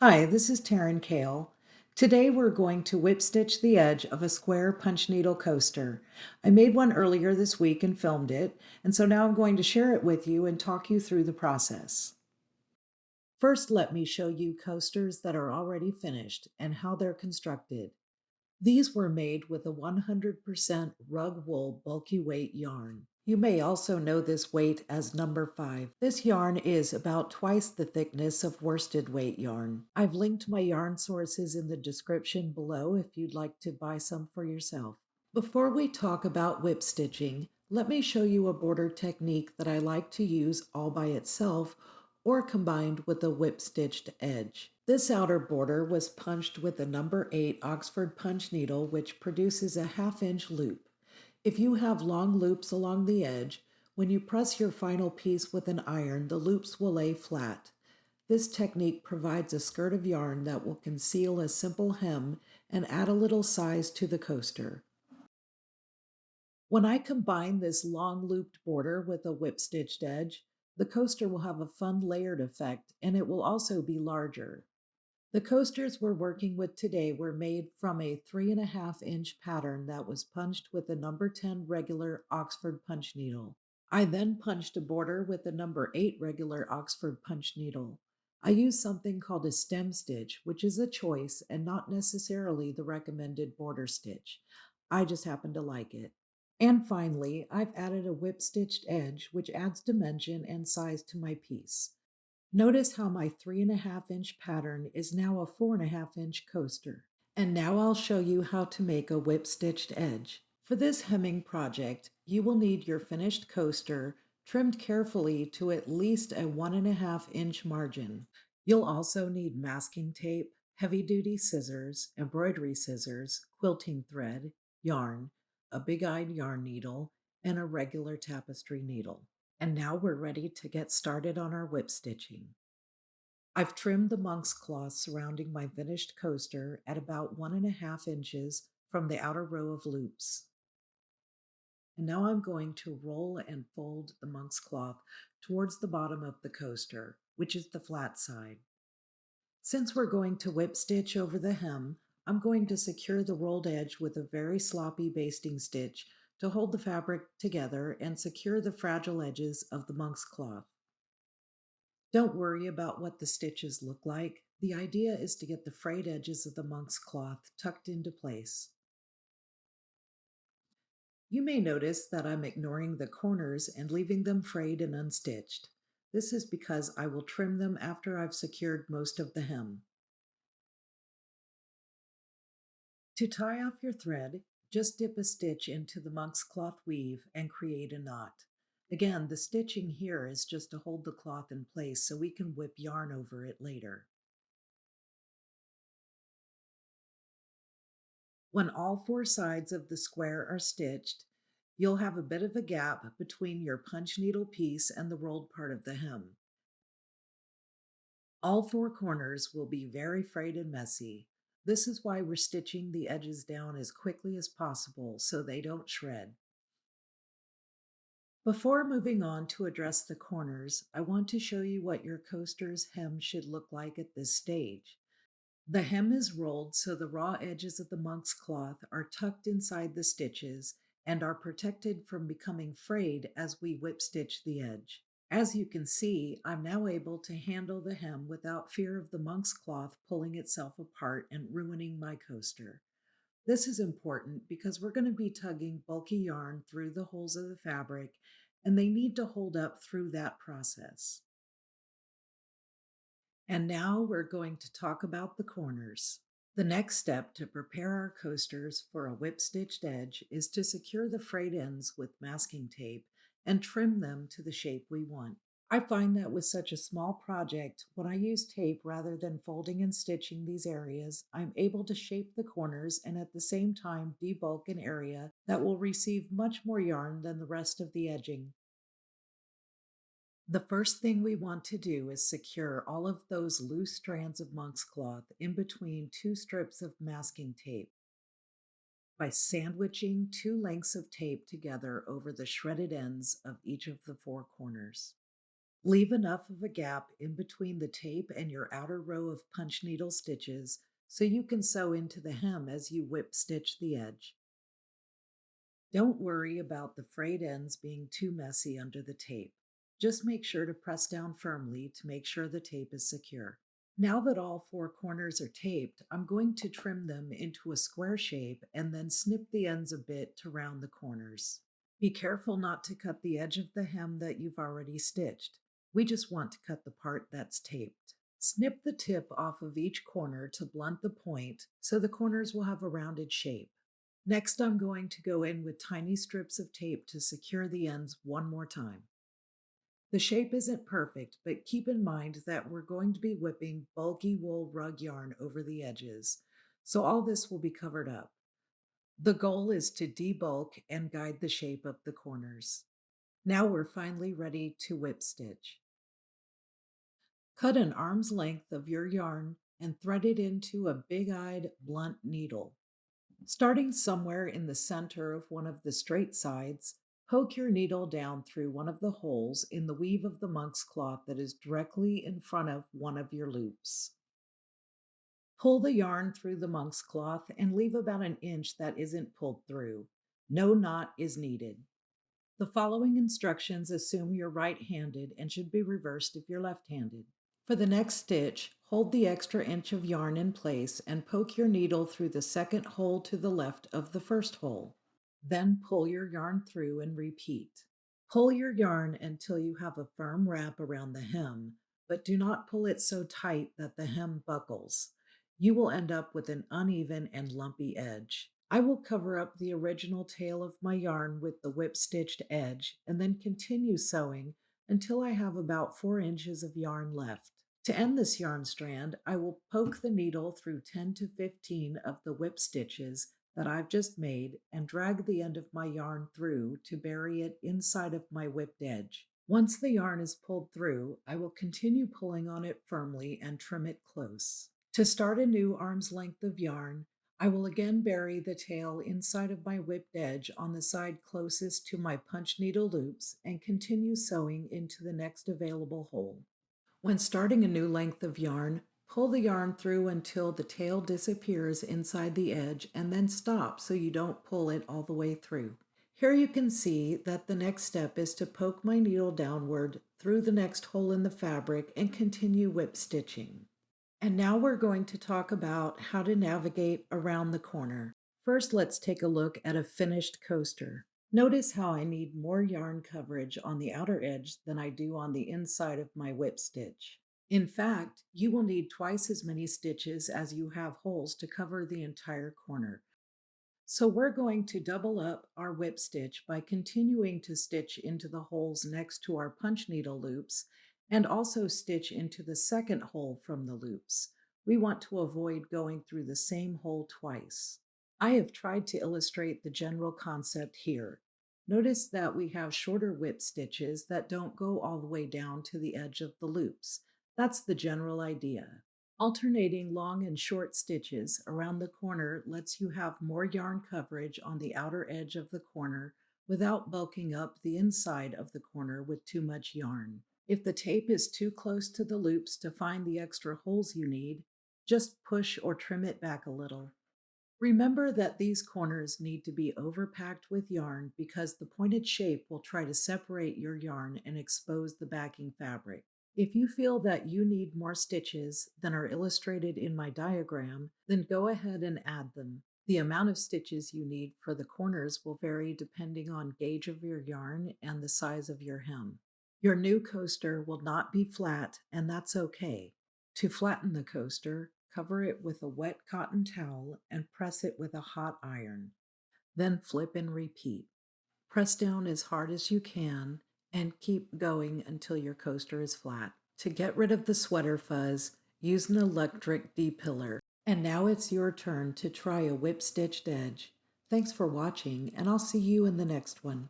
Hi, this is Taryn Kale. Today we're going to whip stitch the edge of a square punch needle coaster. I made one earlier this week and filmed it, and so now I'm going to share it with you and talk you through the process. First, let me show you coasters that are already finished and how they're constructed. These were made with a 100% rug wool bulky weight yarn. You may also know this weight as number 5. This yarn is about twice the thickness of worsted weight yarn. I've linked my yarn sources in the description below if you'd like to buy some for yourself. Before we talk about whip stitching, let me show you a border technique that I like to use all by itself or combined with a whip stitched edge. This outer border was punched with a number 8 Oxford punch needle, which produces a 1/2 inch loop. If you have long loops along the edge, when you press your final piece with an iron, the loops will lay flat. This technique provides a skirt of yarn that will conceal a simple hem and add a little size to the coaster. When I combine this long looped border with a whip stitched edge, the coaster will have a fun layered effect and it will also be larger. The coasters we're working with today were made from a 3.5 inch pattern that was punched with a number 10 regular Oxford punch needle. I then punched a border with a number 8 regular Oxford punch needle. I used something called a stem stitch, which is a choice and not necessarily the recommended border stitch. I just happen to like it. And finally, I've added a whip stitched edge, which adds dimension and size to my piece. Notice how my 3.5 inch pattern is now a 4.5 inch coaster. And now I'll show you how to make a whip stitched edge. For this hemming project, you will need your finished coaster trimmed carefully to at least a 1.5 inch margin. You'll also need masking tape, heavy duty scissors, embroidery scissors, quilting thread, yarn, a big eyed yarn needle, and a regular tapestry needle. And now we're ready to get started on our whip stitching. I've trimmed the monk's cloth surrounding my finished coaster at about 1.5 inches from the outer row of loops. And now I'm going to roll and fold the monk's cloth towards the bottom of the coaster, which is the flat side. Since we're going to whip stitch over the hem, I'm going to secure the rolled edge with a very sloppy basting stitch to hold the fabric together and secure the fragile edges of the monk's cloth. Don't worry about what the stitches look like. The idea is to get the frayed edges of the monk's cloth tucked into place. You may notice that I'm ignoring the corners and leaving them frayed and unstitched. This is because I will trim them after I've secured most of the hem. To tie off your thread, just dip a stitch into the monk's cloth weave and create a knot. Again, the stitching here is just to hold the cloth in place so we can whip yarn over it later. When all 4 sides of the square are stitched, you'll have a bit of a gap between your punch needle piece and the rolled part of the hem. All 4 corners will be very frayed and messy. This is why we're stitching the edges down as quickly as possible so they don't shred. Before moving on to address the corners, I want to show you what your coaster's hem should look like at this stage. The hem is rolled so the raw edges of the monk's cloth are tucked inside the stitches and are protected from becoming frayed as we whip stitch the edge. As you can see, I'm now able to handle the hem without fear of the monk's cloth pulling itself apart and ruining my coaster. This is important because we're going to be tugging bulky yarn through the holes of the fabric, and they need to hold up through that process. And now we're going to talk about the corners. The next step to prepare our coasters for a whip stitched edge is to secure the frayed ends with masking tape and trim them to the shape we want. I find that with such a small project, when I use tape rather than folding and stitching these areas, I'm able to shape the corners and at the same time debulk an area that will receive much more yarn than the rest of the edging. The first thing we want to do is secure all of those loose strands of monk's cloth in between 2 strips of masking tape. by sandwiching two lengths of tape together over the shredded ends of each of the four corners. Leave enough of a gap in between the tape and your outer row of punch needle stitches so you can sew into the hem as you whip stitch the edge. Don't worry about the frayed ends being too messy under the tape. Just make sure to press down firmly to make sure the tape is secure. Now that all four corners are taped, I'm going to trim them into a square shape and then snip the ends a bit to round the corners. Be careful not to cut the edge of the hem that you've already stitched. We just want to cut the part that's taped. Snip the tip off of each corner to blunt the point so the corners will have a rounded shape. Next, I'm going to go in with tiny strips of tape to secure the ends one more time. The shape isn't perfect, but keep in mind that we're going to be whipping bulky wool rug yarn over the edges, so all this will be covered up. The goal is to debulk and guide the shape of the corners. Now we're finally ready to whip stitch. Cut an arm's length of your yarn and thread it into a big-eyed blunt needle. Starting somewhere in the center of one of the straight sides, poke your needle down through one of the holes in the weave of the monk's cloth that is directly in front of one of your loops. Pull the yarn through the monk's cloth and leave about an inch that isn't pulled through. No knot is needed. The following instructions assume you're right-handed and should be reversed if you're left-handed. For the next stitch, hold the extra inch of yarn in place and poke your needle through the second hole to the left of the first hole. Then pull your yarn through and repeat. Pull your yarn until you have a firm wrap around the hem, but do not pull it so tight that the hem buckles. You will end up with an uneven and lumpy edge. I will cover up the original tail of my yarn with the whip stitched edge and then continue sewing until I have about 4 inches of yarn left. To end this yarn strand, I will poke the needle through 10 to 15 of the whip stitches that I've just made and drag the end of my yarn through to bury it inside of my whipped edge. Once the yarn is pulled through, I will continue pulling on it firmly and trim it close. To start a new arm's length of yarn, I will again bury the tail inside of my whipped edge on the side closest to my punch needle loops and continue sewing into the next available hole. When starting a new length of yarn, pull the yarn through until the tail disappears inside the edge and then stop so you don't pull it all the way through. Here you can see that the next step is to poke my needle downward through the next hole in the fabric and continue whip stitching. And now we're going to talk about how to navigate around the corner. First, let's take a look at a finished coaster. Notice how I need more yarn coverage on the outer edge than I do on the inside of my whip stitch. In fact, you will need twice as many stitches as you have holes to cover the entire corner. So we're going to double up our whip stitch by continuing to stitch into the holes next to our punch needle loops and also stitch into the second hole from the loops. We want to avoid going through the same hole twice. I have tried to illustrate the general concept here. Notice that we have shorter whip stitches that don't go all the way down to the edge of the loops. That's the general idea. Alternating long and short stitches around the corner lets you have more yarn coverage on the outer edge of the corner without bulking up the inside of the corner with too much yarn. If the tape is too close to the loops to find the extra holes you need, just push or trim it back a little. Remember that these corners need to be overpacked with yarn because the pointed shape will try to separate your yarn and expose the backing fabric. If you feel that you need more stitches than are illustrated in my diagram, then go ahead and add them. The amount of stitches you need for the corners will vary depending on gauge of your yarn and the size of your hem. Your new coaster will not be flat, and that's okay. To flatten the coaster, cover it with a wet cotton towel and press it with a hot iron. Then flip and repeat. Press down as hard as you can and keep going until your coaster is flat. To get rid of the sweater fuzz, use an electric depiller. And now it's your turn to try a whip stitched edge. Thanks for watching, and I'll see you in the next one.